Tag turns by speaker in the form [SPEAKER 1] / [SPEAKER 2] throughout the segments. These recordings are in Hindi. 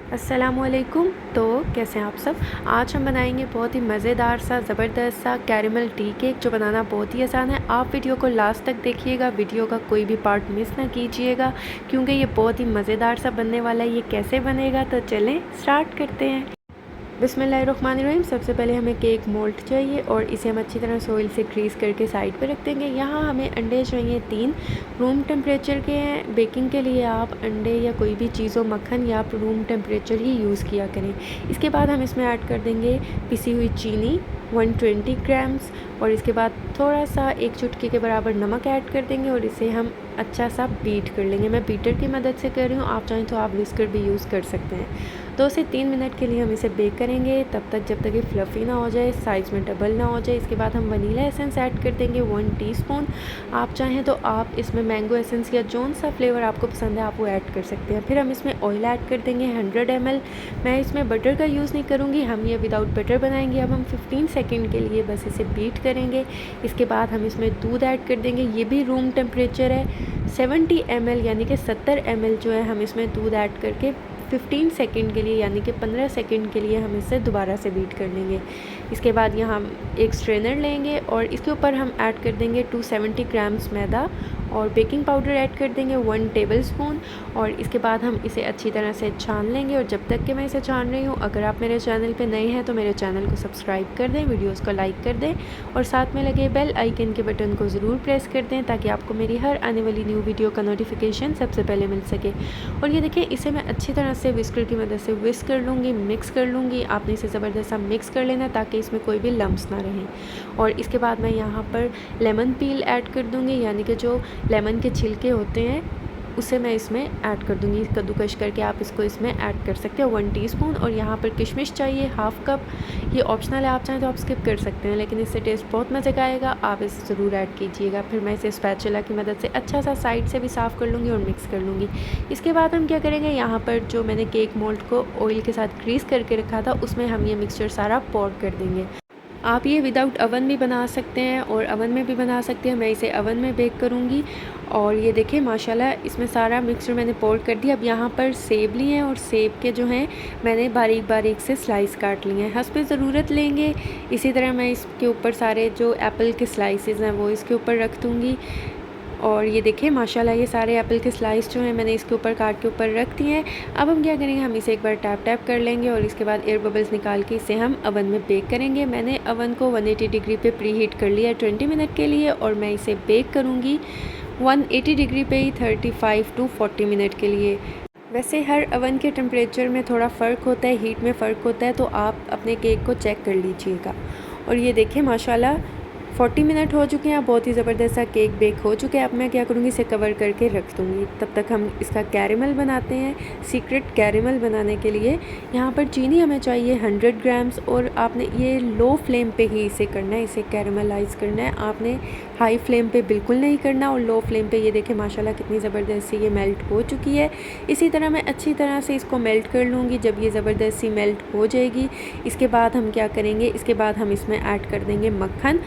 [SPEAKER 1] अस्सलामुअलैकुम। तो कैसे हैं आप सब। आज हम बनाएंगे बहुत ही मज़ेदार सा ज़बरदस्त सा कैरेमल टी केक, जो बनाना बहुत ही आसान है। आप वीडियो को लास्ट तक देखिएगा, वीडियो का कोई भी पार्ट मिस ना कीजिएगा, क्योंकि ये बहुत ही मज़ेदार सा बनने वाला है। ये कैसे बनेगा, तो चलें स्टार्ट करते हैं। बिस्मिल्लाहिर्रहमानिर्रहीम। सबसे पहले हमें केक मोल्ड चाहिए और इसे हम अच्छी तरह ऑयल से ग्रीस करके साइड पर रख देंगे। यहाँ हमें अंडे चाहिए 3 रूम टेम्परेचर के हैं। बेकिंग के लिए आप अंडे या कोई भी चीज़ हो, मक्खन या आप रूम टेम्परेचर ही यूज़ किया करें। इसके बाद हम इसमें ऐड कर देंगे पिसी हुई चीनी 120 ग्राम्स, और इसके बाद थोड़ा सा 1 चुटकी के बराबर नमक ऐड कर देंगे और इसे हम अच्छा सा बीट कर लेंगे। मैं बीटर की मदद से कर रही हूँ, आप चाहें तो आप विस्कर भी यूज़ कर सकते हैं। 2 से 3 मिनट के लिए हम इसे बेक करेंगे, तब तक जब तक ये फ्लफ़ी ना हो जाए, साइज़ में डबल ना हो जाए। इसके बाद हम वनीला एसेंस ऐड कर देंगे 1 टीस्पून। आप चाहें तो आप इसमें मैंगो एसेंस या जौन सा फ्लेवर आपको पसंद है आप वो ऐड कर सकते हैं। फिर हम इसमें ऑयल ऐड कर देंगे 100 ml। मैं इसमें बटर का यूज़ नहीं करूँगी, हम ये विदाउट बटर बनाएंगे। अब हम 15 सेकेंड के लिए बस इसे बीट करेंगे। इसके बाद हम इसमें दूध ऐड कर देंगे, ये भी रूम टेम्परेचर है। 70 ml यानी कि 70 ml जो है, हम इसमें दूध ऐड करके 15 सेकेंड के लिए यानी कि 15 सेकेंड के लिए हम इसे दोबारा से बीट कर लेंगे। इसके बाद यहाँ हम एक स्ट्रेनर लेंगे और इसके ऊपर हम ऐड कर देंगे 270 ग्राम्स मैदा और बेकिंग पाउडर ऐड कर देंगे 1 टेबलस्पून। और इसके बाद हम इसे अच्छी तरह से छान लेंगे। और जब तक कि मैं इसे छान रही हूँ, अगर आप मेरे चैनल पे नए हैं तो मेरे चैनल को सब्सक्राइब कर दें, वीडियोस को लाइक कर दें और साथ में लगे बेल आइकन के बटन को ज़रूर प्रेस कर दें, ताकि आपको मेरी हर आने वाली न्यू वीडियो का नोटिफिकेशन सबसे पहले मिल सके। और ये देखिए, इसे मैं अच्छी तरह से विस्कर की मदद से विस्क कर लूँगी, मिक्स कर लूँगी। आपने इसे ज़बरदस्त सा मिक्स कर लेना ताकि इसमें कोई भी लम्स ना रहें। और इसके बाद मैं यहाँ पर लेमन पील ऐड कर दूँगी, यानी कि जो लेमन के छिलके होते हैं उसे मैं इसमें ऐड कर दूँगी। कद्दूकश करके आप इसको इसमें ऐड कर सकते हैं 1 टीस्पून। और यहाँ पर किशमिश चाहिए 1/2 कप। ये ऑप्शनल है, आप चाहें तो आप स्किप कर सकते हैं, लेकिन इससे टेस्ट बहुत मज़े का आएगा, आप इसे ज़रूर ऐड कीजिएगा। फिर मैं इसे स्पैचुला की मदद से अच्छा सा साइड से भी साफ़ कर लूँगी और मिक्स कर लूँगी। इसके बाद हम क्या करेंगे, यहाँ पर जो मैंने केक मोल्ड को ऑयल के साथ ग्रीस करके रखा था, उसमें हम ये मिक्सचर सारा पोर कर देंगे। आप ये विदाउट अवन भी बना सकते हैं और अवन में भी बना सकते हैं। मैं इसे अवन में बेक करूँगी। और ये देखिए माशाल्लाह, इसमें सारा मिक्सचर मैंने पोर कर दिया। अब यहाँ पर सेब लिए हैं और सेब के जो हैं मैंने बारीक बारीक से स्लाइस काट लिए हैं, हस्ब ज़रूरत लेंगे। इसी तरह मैं इसके ऊपर सारे जो एप्पल के स्लाइसेस हैं वो इसके ऊपर रख दूँगी। और ये देखिए माशाल्लाह, ये सारे एप्पल के स्लाइस जो हैं मैंने इसके ऊपर काट के ऊपर रख दिए हैं। अब हम क्या करेंगे, हम इसे एक बार टैप टैप कर लेंगे और इसके बाद एयर बबल्स निकाल के इसे हम अवन में बेक करेंगे। मैंने अवन को 180 डिग्री पे प्री हीट कर लिया है 20 मिनट के लिए, और मैं इसे बेक करूँगी 180 डिग्री पे ही 35 टू 40 मिनट के लिए। वैसे हर अवन के टेम्परेचर में थोड़ा फ़र्क होता है, हीट में फ़र्क होता है, तो आप अपने केक को चेक कर लीजिएगा। और ये देखिए माशाल्लाह 40 मिनट हो चुके हैं, बहुत ही ज़बरदस्त सा केक बेक हो चुका है। अब मैं क्या करूँगी, इसे कवर करके रख दूँगी। तब तक हम इसका कैरेमल बनाते हैं। सीक्रेट कैरेमल बनाने के लिए यहाँ पर चीनी हमें चाहिए 100 ग्राम्स, और आपने ये लो फ्लेम पे ही इसे करना है, इसे कैरेमलाइज़ करना है। आपने हाई फ्लेम पे बिल्कुल नहीं करना, और लो फ्लेम पे ये देखें माशाल्लाह कितनी ज़बरदस्त सी ये मेल्ट हो चुकी है। इसी तरह मैं अच्छी तरह से इसको मेल्ट कर लूँगी। जब ये ज़बरदस्त सी मेल्ट हो जाएगी, इसके बाद हम क्या करेंगे, इसके बाद हम इसमें ऐड कर देंगे मक्खन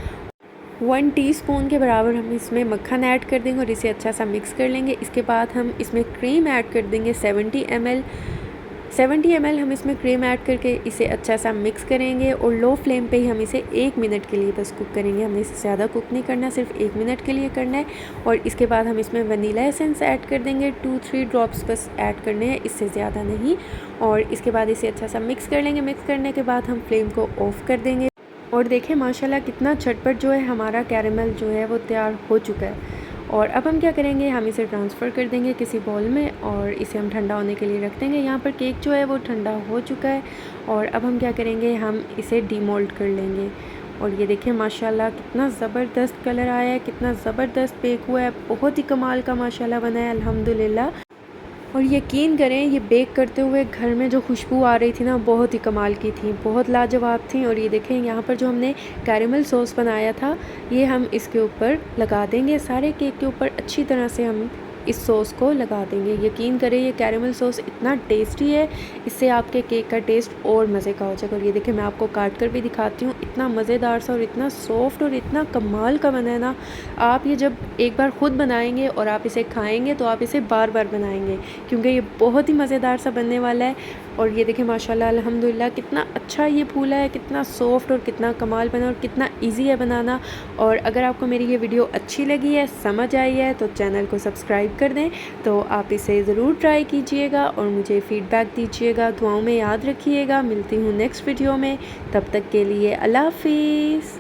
[SPEAKER 1] 1 टीस्पून के बराबर। हम इसमें मक्खन ऐड कर देंगे और इसे अच्छा सा मिक्स कर लेंगे। इसके बाद हम इसमें क्रीम ऐड कर देंगे 70 ml हम इसमें क्रीम ऐड करके इसे अच्छा सा मिक्स करेंगे। और लो फ्लेम पे ही हम इसे 1 मिनट के लिए बस कुक करेंगे। हमने इसे ज़्यादा कुक नहीं करना, सिर्फ 1 मिनट के लिए करना है। और इसके बाद हम इसमें वनीला एसेंस ऐड कर देंगे 2-3 ड्रॉप्स बस ऐड करने हैं, इससे ज़्यादा नहीं। और इसके बाद इसे अच्छा सा मिक्स कर लेंगे। मिक्स करने के बाद हम फ्लेम को ऑफ़ कर देंगे। और देखें माशाल्लाह कितना झटपट जो है हमारा कैरेमल जो है वो तैयार हो चुका है। और अब हम क्या करेंगे, हम इसे ट्रांसफ़र कर देंगे किसी बॉल में और इसे हम ठंडा होने के लिए रख देंगे। यहाँ पर केक जो है वो ठंडा हो चुका है। और अब हम क्या करेंगे, हम इसे डीमोल्ड कर लेंगे। और ये देखिए माशाल्लाह कितना ज़बरदस्त कलर आया है, कितना ज़बरदस्त बेक हुआ है, बहुत ही कमाल का माशाल्लाह बना है अल्हम्दुलिल्लाह। और यकीन करें, ये बेक करते हुए घर में जो खुशबू आ रही थी ना, बहुत ही कमाल की थी, बहुत लाजवाब थी। और ये देखें यहाँ पर जो हमने कैरेमल सॉस बनाया था, ये हम इसके ऊपर लगा देंगे। सारे केक के ऊपर अच्छी तरह से हम इस सॉस को लगा देंगे। यकीन करें, ये कैरेमल सॉस इतना टेस्टी है, इससे आपके केक का टेस्ट और मज़े का हो जाएगा। और ये देखिए मैं आपको काट कर भी दिखाती हूँ, इतना मज़ेदार सा और इतना सॉफ्ट और इतना कमाल का बना है ना। आप ये जब एक बार ख़ुद बनाएंगे और आप इसे खाएंगे तो आप इसे बार बार बनाएंगे, क्योंकि ये बहुत ही मज़ेदार सा बनने वाला है। और ये देखिए माशाल्लाह अल्हम्दुलिल्लाह कितना अच्छा ये फूला है, कितना सॉफ्ट और कितना कमाल बना और कितना इजी है बनाना। और अगर आपको मेरी ये वीडियो अच्छी लगी है, समझ आई है, तो चैनल को सब्सक्राइब कर दें। तो आप इसे ज़रूर ट्राई कीजिएगा और मुझे फ़ीडबैक दीजिएगा, दुआओं में याद रखिएगा। मिलती हूँ नेक्स्ट वीडियो में, तब तक के लिए अल्लाह हाफ़िज़।